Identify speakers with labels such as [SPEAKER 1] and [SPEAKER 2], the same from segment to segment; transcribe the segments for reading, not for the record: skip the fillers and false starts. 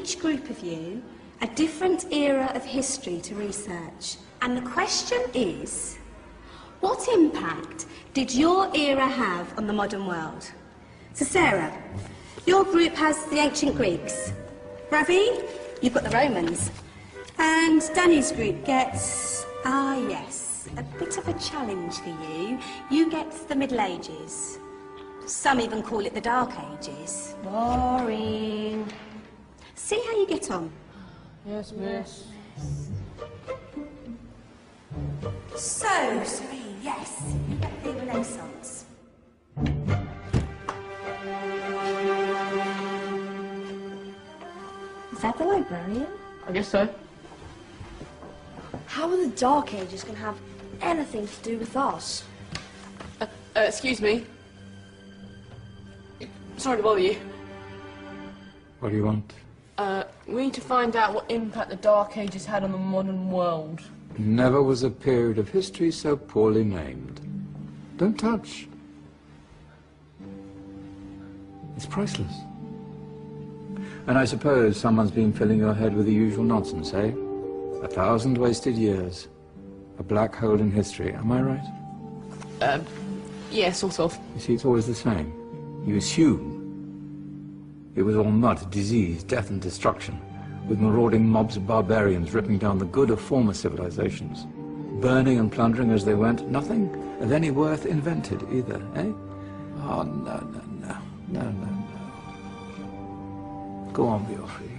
[SPEAKER 1] each group of you a different era of history to research. And the question is, what impact did your era have on the modern world? So Sarah, your group has the ancient Greeks. Ravi, you've got the Romans. And Danny's group gets, yes, a bit of a challenge for you. You get the Middle Ages. Some even call it the Dark Ages. Boring. See how you get on.
[SPEAKER 2] Yes, miss.
[SPEAKER 1] So, Serene, yes, you get the Renaissance.
[SPEAKER 3] Is that the librarian?
[SPEAKER 2] I guess so.
[SPEAKER 3] How are the Dark Ages going to have anything to do with us?
[SPEAKER 2] Excuse me. Sorry to bother you.
[SPEAKER 4] What do you want?
[SPEAKER 2] We need to find out what impact the Dark Ages had on the modern world.
[SPEAKER 4] Never was a period of history so poorly named. Don't touch. It's priceless. And I suppose someone's been filling your head with the usual nonsense, eh? 1,000 wasted years. A black hole in history, am I right?
[SPEAKER 2] Yeah, sort of.
[SPEAKER 4] You see, it's always the same. You assume it was all mud, disease, death and destruction, with marauding mobs of barbarians ripping down the good of former civilizations, burning and plundering as they went, nothing of any worth invented either, eh? Oh, no. Go on, Beofrey.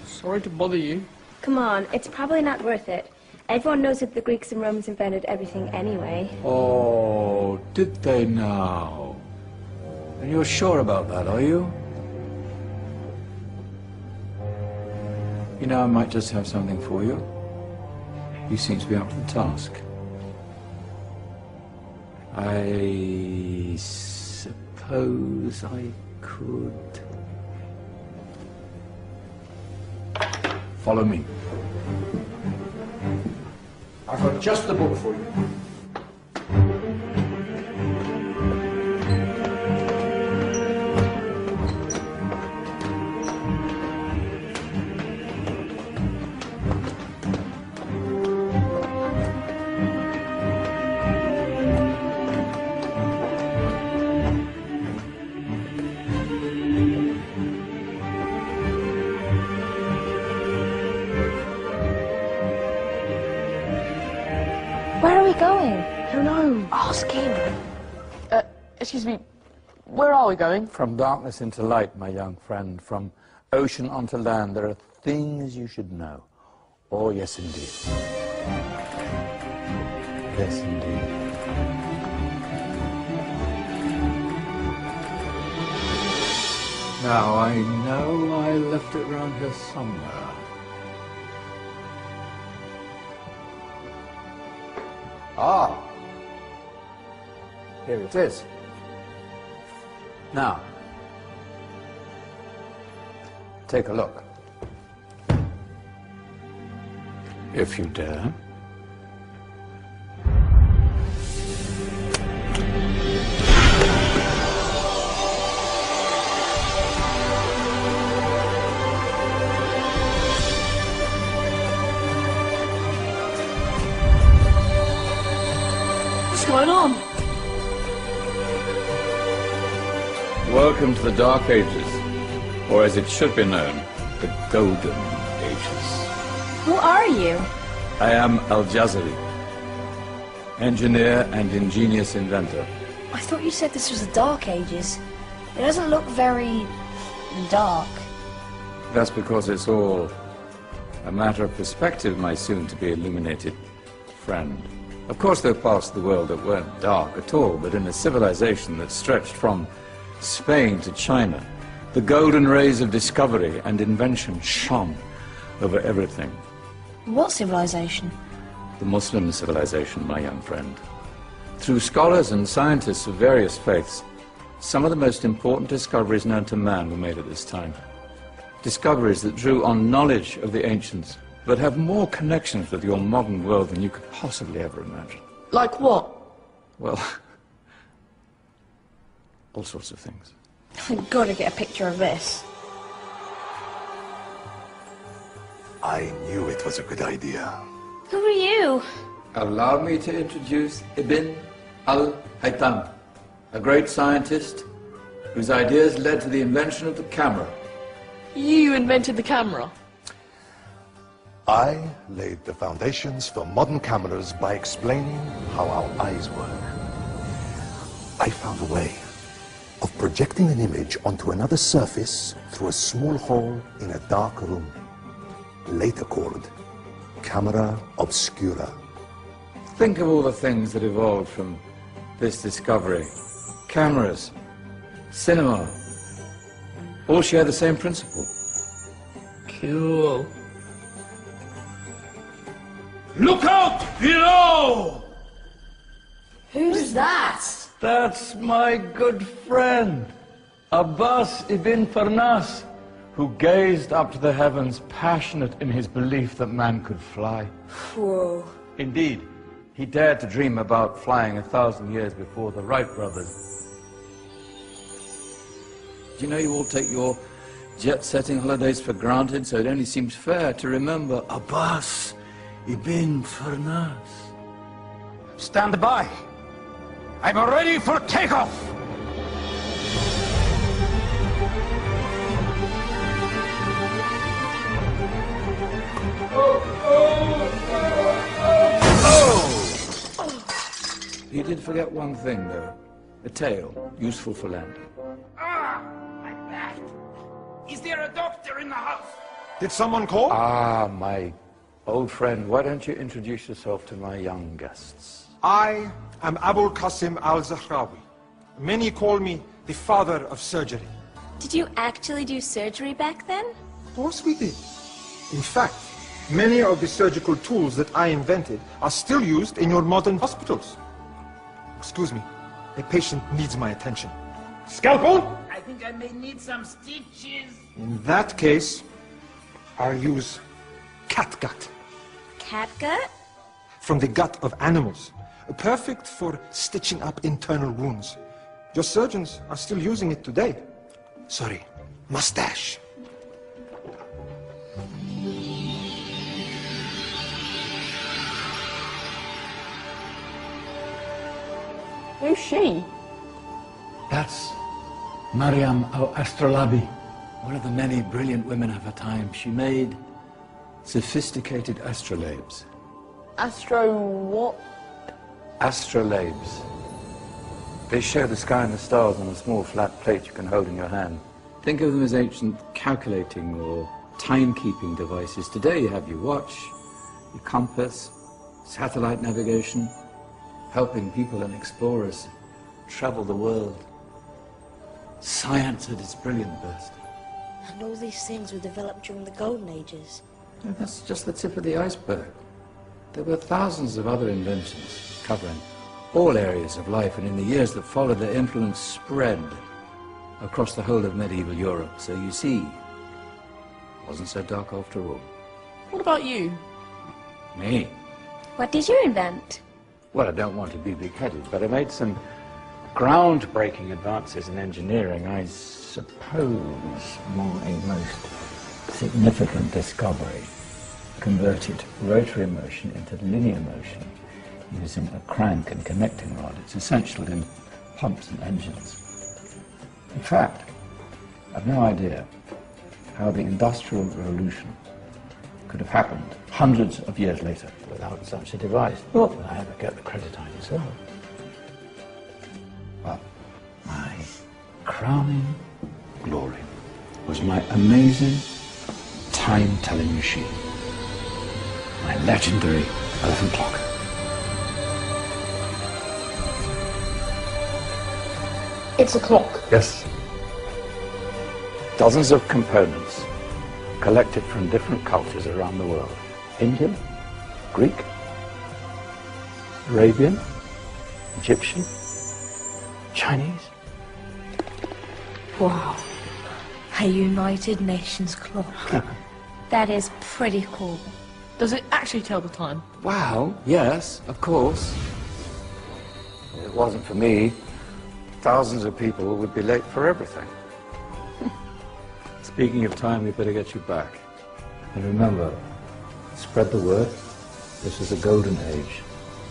[SPEAKER 2] Sorry to bother you.
[SPEAKER 3] Come on, it's probably not worth it. Everyone knows that the Greeks and Romans invented everything anyway.
[SPEAKER 4] Oh, did they now? And you're sure about that, are you? You know, I might just have something for you. You seem to be up to the task. I suppose I could... Follow me. I've got just the book for you.
[SPEAKER 3] Where are we going? Who knows? Ask him.
[SPEAKER 2] Excuse me, where are we going?
[SPEAKER 4] From darkness into light, my young friend. From ocean onto land, there are things you should know. Oh, yes, indeed. Yes, indeed. Now, I know I left it around here somewhere. Ah, here it is. Now, take a look. If you dare.
[SPEAKER 2] What's going on?
[SPEAKER 4] Welcome to the Dark Ages, or as it should be known, the Golden Ages.
[SPEAKER 3] Who are you?
[SPEAKER 4] I am Al-Jazari, engineer and ingenious inventor.
[SPEAKER 3] I thought you said this was the Dark Ages. It doesn't look very dark.
[SPEAKER 4] That's because it's all a matter of perspective, my soon-to-be illuminated friend. Of course, there are parts of the world that weren't dark at all, but in a civilization that stretched from Spain to China, the golden rays of discovery and invention shone over everything.
[SPEAKER 3] What civilization?
[SPEAKER 4] The Muslim civilization, my young friend. Through scholars and scientists of various faiths, some of the most important discoveries known to man were made at this time. Discoveries that drew on knowledge of the ancients, but have more connections with your modern world than you could possibly ever imagine.
[SPEAKER 2] Like what?
[SPEAKER 4] Well, all sorts of things.
[SPEAKER 3] I've got to get a picture of this.
[SPEAKER 5] I knew it was a good idea.
[SPEAKER 3] Who are you?
[SPEAKER 4] Allow me to introduce Ibn al-Haytham, a great scientist whose ideas led to the invention of the camera.
[SPEAKER 2] You invented the camera.
[SPEAKER 5] I laid the foundations for modern cameras by explaining how our eyes work. I found a way of projecting an image onto another surface through a small hole in a dark room, later called camera obscura.
[SPEAKER 4] Think of all the things that evolved from this discovery. Cameras, cinema, all share the same principle.
[SPEAKER 2] Cool.
[SPEAKER 6] Look out below!
[SPEAKER 2] Who's that?
[SPEAKER 4] That's my good friend, Abbas ibn Farnas, who gazed up to the heavens, passionate in his belief that man could fly.
[SPEAKER 2] Whoa.
[SPEAKER 4] Indeed, he dared to dream about flying 1,000 years before the Wright brothers. Do you know you all take your jet-setting holidays for granted, so it only seems fair to remember Abbas ibn Farnas.
[SPEAKER 6] Stand by. I'm ready for takeoff.
[SPEAKER 4] You did forget one thing, though. A tail, useful for landing.
[SPEAKER 6] Ah, my back. Is there a doctor in the house?
[SPEAKER 5] Did someone call?
[SPEAKER 4] Ah, my old friend, why don't you introduce yourself to my young guests?
[SPEAKER 7] I am Abul Qasim al-Zahrawi. Many call me the father of surgery.
[SPEAKER 3] Did you actually do surgery back then?
[SPEAKER 7] Of course we did. In fact, many of the surgical tools that I invented are still used in your modern hospitals. Excuse me, a patient needs my attention. Scalpel?
[SPEAKER 6] I think I may need some stitches.
[SPEAKER 7] In that case, I'll use catgut.
[SPEAKER 3] Catgut?
[SPEAKER 7] From the gut of animals. Perfect for stitching up internal wounds. Your surgeons are still using it today. Sorry, mustache.
[SPEAKER 2] Who's she?
[SPEAKER 4] That's Maryam al-Astrolabi, one of the many brilliant women of her time. She made sophisticated astrolabes.
[SPEAKER 2] Astro what?
[SPEAKER 4] Astrolabes. They show the sky and the stars on a small flat plate you can hold in your hand. Think of them as ancient calculating or timekeeping devices. Today you have your watch, your compass, satellite navigation, helping people and explorers travel the world. Science at its brilliant best.
[SPEAKER 8] And all these things were developed during the Golden Ages.
[SPEAKER 4] And that's just the tip of the iceberg. There were thousands of other inventions covering all areas of life, and in the years that followed, their influence spread across the whole of medieval Europe. So you see, it wasn't so dark after all.
[SPEAKER 2] What about you?
[SPEAKER 4] Me?
[SPEAKER 3] What did you invent?
[SPEAKER 4] Well, I don't want to be big-headed, but I made some groundbreaking advances in engineering. I suppose my most significant discovery converted rotary motion into linear motion using a crank and connecting rod. It's essential in pumps and engines. In fact, I've no idea how the Industrial Revolution could have happened hundreds of years later without such a device. Not that I ever get the credit I deserve. But my crowning glory was my amazing time-telling machine, my legendary elephant clock.
[SPEAKER 2] It's a clock.
[SPEAKER 4] Yes. Dozens of components collected from different cultures around the world. Indian, Greek, Arabian, Egyptian, Chinese.
[SPEAKER 8] Wow. A United Nations clock.
[SPEAKER 3] That is pretty cool.
[SPEAKER 2] Does it actually tell the time?
[SPEAKER 4] Wow, yes, of course. If it wasn't for me, thousands of people would be late for everything. Speaking of time, we better get you back. And remember, Spread the word. This is a golden age,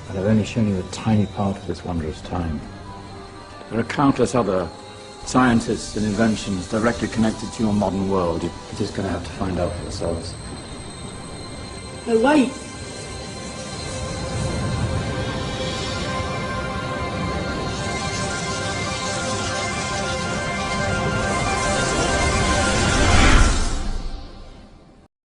[SPEAKER 4] and I've only shown you a tiny part of this wondrous time. There are countless other scientists and inventions directly connected to your modern world. You're just going to have to find out for yourselves.
[SPEAKER 9] No, wait!